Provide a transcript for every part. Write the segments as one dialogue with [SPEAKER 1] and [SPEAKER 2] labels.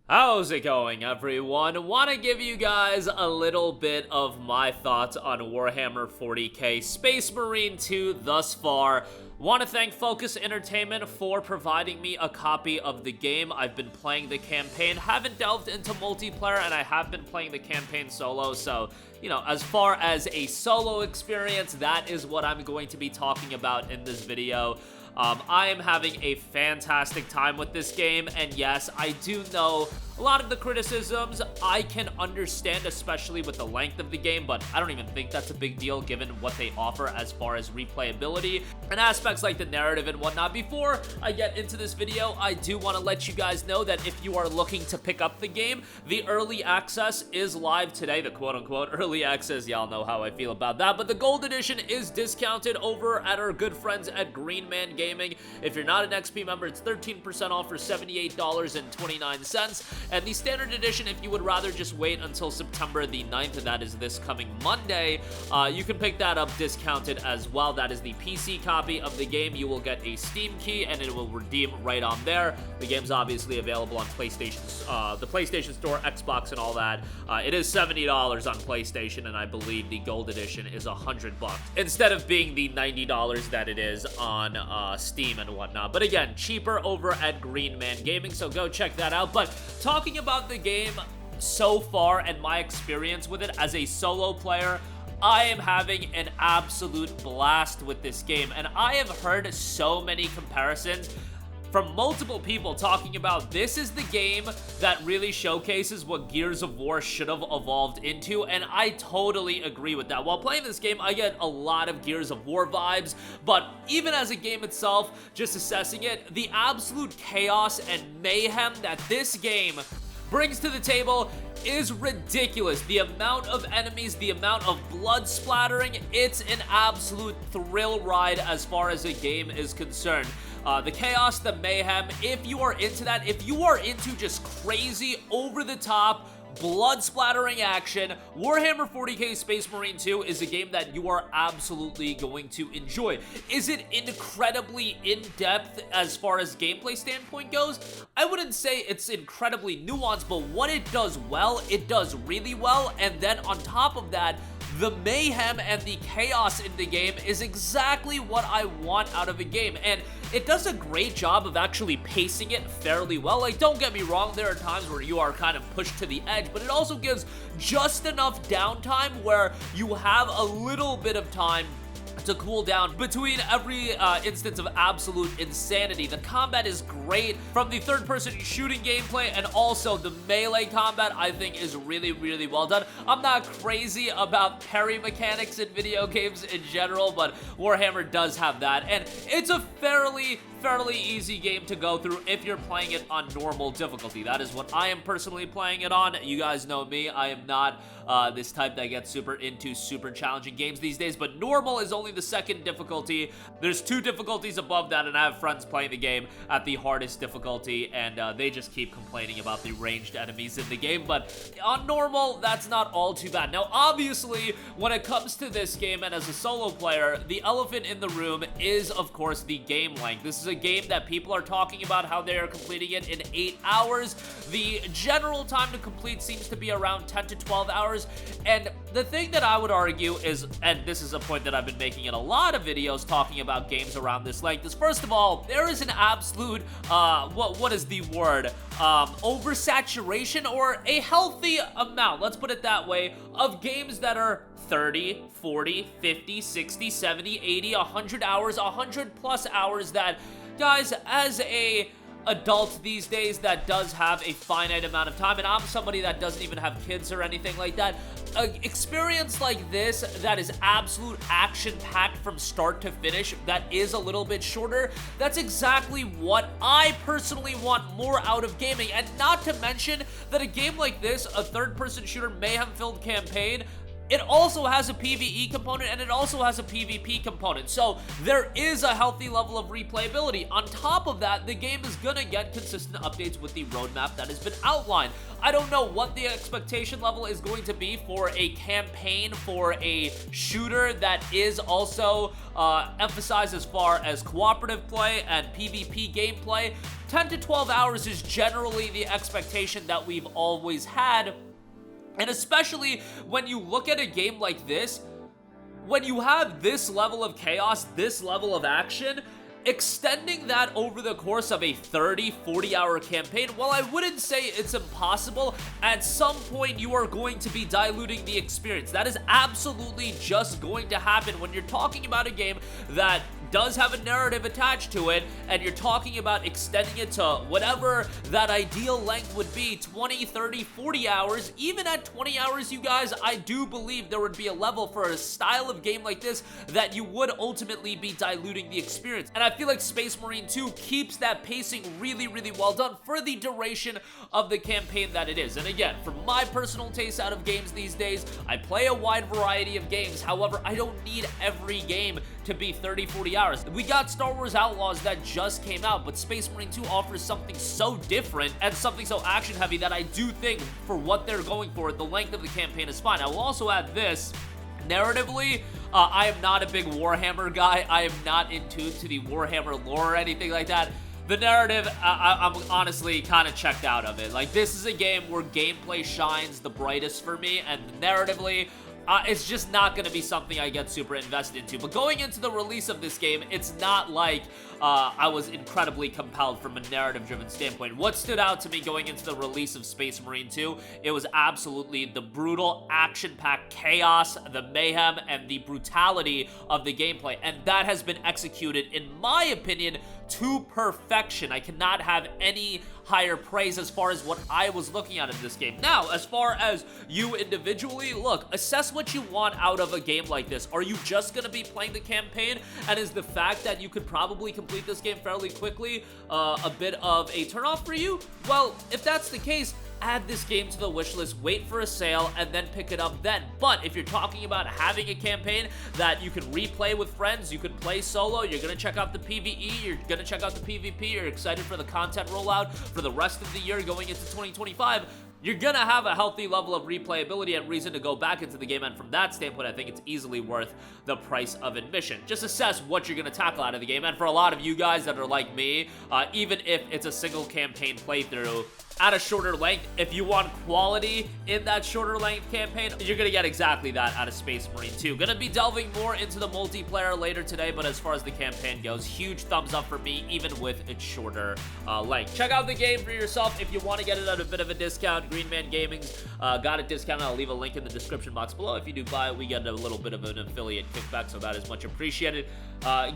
[SPEAKER 1] How's it going, everyone? Want to give you guys a little bit of my thoughts on Warhammer 40k Space Marine 2 thus far. Want to thank Focus Entertainment for providing me a copy of the game. I've been playing the campaign, haven't delved into multiplayer, and I have been playing the campaign solo, so, you know, as far as a solo experience, that is what I'm going to be talking about in this video. I am having a fantastic time with this game, and yes, I do know a lot of the criticisms I can understand, especially with the length of the game, but I don't even think that's a big deal given what they offer as far as replayability and aspects like the narrative and whatnot. Before I get into this video, I do want to let you guys know that if you are looking to pick up the game, the early access is live today. The quote-unquote early access, y'all know how I feel about that, but the gold edition is discounted over at our good friends at Green Man Gaming. If you're not an XP member, it's 13% off for $78.29. And the standard edition, if you would rather just wait until September the 9th, and that is this coming Monday, you can pick that up discounted as well. That is the PC copy of the game. You will get a Steam key, and it will redeem right on there. The game's obviously available on PlayStation, the PlayStation Store, Xbox, and all that. It is $70 on PlayStation, and I believe the Gold Edition is $100 instead of being the $90 that it is on Steam and whatnot. But again, cheaper over at Green Man Gaming, so go check that out. But talking about the game so far and my experience with it as a solo player, I am having an absolute blast with this game, and I have heard so many comparisons from multiple people talking about this is the game that really showcases what Gears of War should have evolved into, and I totally agree with that. While playing this game, I get a lot of Gears of War vibes, but even as a game itself, just assessing it, the absolute chaos and mayhem that this game brings to the table is ridiculous. The amount of enemies, the amount of blood splattering, it's an absolute thrill ride as far as a game is concerned. The chaos, the mayhem, if you are into that, if you are into just crazy, over-the-top, blood-splattering action, Warhammer 40k Space Marine 2 is a game that you are absolutely going to enjoy. Is it incredibly in-depth as far as gameplay standpoint goes? I wouldn't say it's incredibly nuanced, but what it does well, it does really well, and then on top of that, the mayhem and the chaos in the game is exactly what I want out of a game, and it does a great job of actually pacing it fairly well. Like, don't get me wrong, there are times where you are kind of pushed to the edge, but it also gives just enough downtime where you have a little bit of time to cool down between every instance of absolute insanity. The combat is great from the third-person shooting gameplay, and also the melee combat I think is really, really well done. I'm not crazy about parry mechanics in video games in general, but Warhammer does have that, and it's a fairly easy game to go through if you're playing it on normal difficulty. That is what I am personally playing it on. You guys know me, I am not this type that gets super into super challenging games these days, but normal is only the second difficulty. There's 2 difficulties above that, and I have friends playing the game at the hardest difficulty, and they just keep complaining about the ranged enemies in the game, but on normal, that's not all too bad. Now, obviously, when it comes to this game, and as a solo player, the elephant in the room is, of course, the game length. This is a game that people are talking about how they are completing it in 8 hours. The general time to complete seems to be around 10 to 12 hours, and the thing that I would argue is, and this is a point that I've been making in a lot of videos talking about games around this length, is first of all, there is an absolute, what is the word? Oversaturation, or a healthy amount, let's put it that way, of games that are 30, 40, 50, 60, 70, 80, 100 hours, 100 plus hours that, guys, as a adult these days that does have a finite amount of time, and I'm somebody that doesn't even have kids or anything like that, an experience like this that is absolute action-packed from start to finish, that is a little bit shorter, that's exactly what I personally want more out of gaming. And not to mention that a game like this, a third-person shooter mayhem-filled campaign, it also has a PvE component and it also has a PvP component, so there is a healthy level of replayability. On top of that, the game is gonna get consistent updates with the roadmap that has been outlined. I don't know what the expectation level is going to be for a campaign, for a shooter that is also emphasized as far as cooperative play and PvP gameplay. 10 to 12 hours is generally the expectation that we've always had. And especially when you look at a game like this, when you have this level of chaos, this level of action, extending that over the course of a 30, 40-hour campaign, while I wouldn't say it's impossible, at some point you are going to be diluting the experience. That is absolutely just going to happen when you're talking about a game that does have a narrative attached to it, and you're talking about extending it to whatever that ideal length would be, 20, 30, 40 hours. Even at 20 hours, you guys, I do believe there would be a level for a style of game like this that you would ultimately be diluting the experience. And I feel like Space Marine 2 keeps that pacing really, really well done for the duration of the campaign that it is. And again, for my personal taste out of games these days, I play a wide variety of games. However, I don't need every game to be 30, 40 hours. We got Star Wars Outlaws that just came out, but Space Marine 2 offers something so different and something so action heavy that I do think for what they're going for, the length of the campaign is fine. I will also add this. Narratively, I am not a big Warhammer guy. I am not in tune to the Warhammer lore or anything like that. The narrative, I'm honestly kind of checked out of it. Like, this is a game where gameplay shines the brightest for me, and narratively, it's just not going to be something I get super invested into. But going into the release of this game, it's not like I was incredibly compelled from a narrative-driven standpoint. What stood out to me going into the release of Space Marine 2, it was absolutely the brutal, action-packed chaos, the mayhem, and the brutality of the gameplay. And that has been executed, in my opinion, to perfection. I cannot have any higher praise as far as what I was looking at in this game. Now, as far as you individually, look, assess what you want out of a game like this. Are you just going to be playing the campaign, and is the fact that you could probably complete this game fairly quickly a bit of a turnoff for you? Well, if that's the case, add this game to the wishlist, wait for a sale, and then pick it up then. But if you're talking about having a campaign that you can replay with friends, you can play solo, you're going to check out the PvE, you're going to check out the PvP, you're excited for the content rollout for the rest of the year going into 2025, you're gonna have a healthy level of replayability and reason to go back into the game, and from that standpoint, I think it's easily worth the price of admission. Just assess what you're gonna tackle out of the game, and for a lot of you guys that are like me, even if it's a single campaign playthrough, at a shorter length, if you want quality in that shorter length campaign, you're gonna get exactly that out of Space Marine 2. Gonna be delving more into the multiplayer later today, but as far as the campaign goes, huge thumbs up for me, even with its shorter length. Check out the game for yourself if you want to get it at a bit of a discount. Green Man Gaming's got it discounted. I'll leave a link in the description box below. If you do buy it, we get a little bit of an affiliate kickback, so that is much appreciated.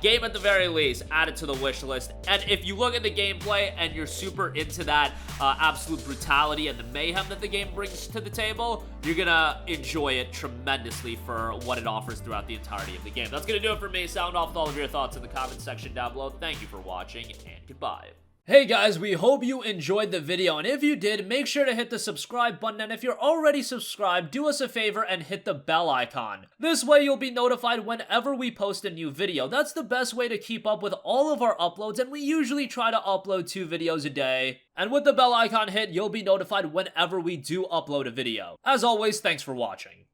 [SPEAKER 1] Game at the very least, add it to the wish list. And if you look at the gameplay and you're super into that absolute brutality and the mayhem that the game brings to the table, you're gonna enjoy it tremendously for what it offers throughout the entirety of the game. That's gonna do it for me. Sound off with all of your thoughts in the comment section down below. Thank you for watching, and goodbye. Hey guys, we hope you enjoyed the video, and if you did, make sure to hit the subscribe button, and if you're already subscribed, do us a favor and hit the bell icon. This way you'll be notified whenever we post a new video. That's the best way to keep up with all of our uploads, and we usually try to upload 2 videos a day. And with the bell icon hit, you'll be notified whenever we do upload a video. As always, thanks for watching.